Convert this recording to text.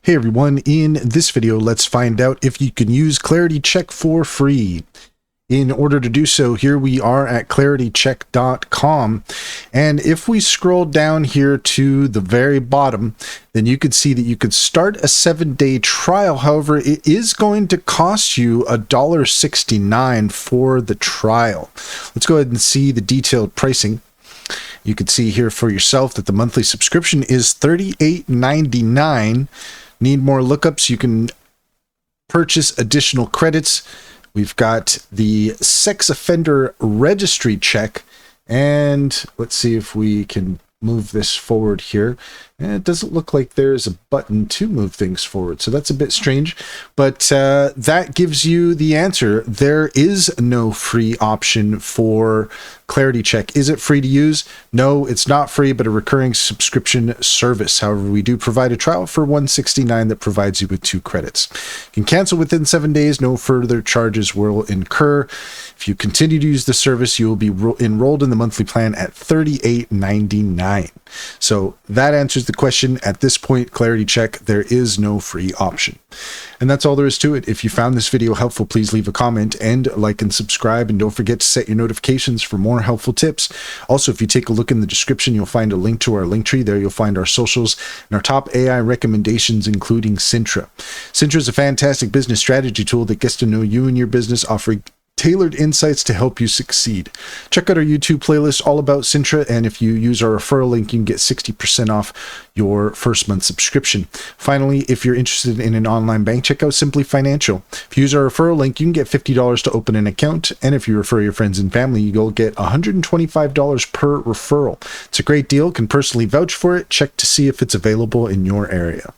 Hey everyone, in this video, let's find out if you can use Clarity Check for free. In order to do so, here we are at claritycheck.com. And if we scroll down here to the very bottom, then you could see that you could start a 7-day trial. However, it is going to cost you $1.69 for the trial. Let's go ahead and see the detailed pricing. You can see here for yourself that the monthly subscription is $38.99. Need more lookups? You can purchase additional credits. We've got the sex offender registry check, and let's see if we can move this forward here. And it doesn't look like there's a button to move things forward, so that's a bit strange, but that gives you the answer. There is no free option for Clarity Check. Is it free to use? No, it's not free, but a recurring subscription service. However, we do provide a trial for $169 that provides you with 2 credits. You can cancel within 7 days. No further charges will incur. If you continue to use the service, you will be enrolled in the monthly plan at $38.99. So that answers the question. At this point, Clarity Check, there is no free option. And that's all there is to it. If you found this video helpful, please leave a comment and like and subscribe, and don't forget to set your notifications for more helpful tips. Also, if you take a look in the description, you'll find a link to our link tree. There you'll find our socials and our top AI recommendations, including Cintra. Cintra is a fantastic business strategy tool that gets to know you and your business, offering tailored insights to help you succeed. Check out our YouTube playlist all about Cintra, and if you use our referral link, you can get 60% off your first month subscription. Finally, if you're interested in an online bank, check out Simply Financial. If you use our referral link, you can get $50 to open an account, and if you refer your friends and family, you'll get $125 per referral. It's a great deal. Can personally vouch for it. Check to see if it's available in your area.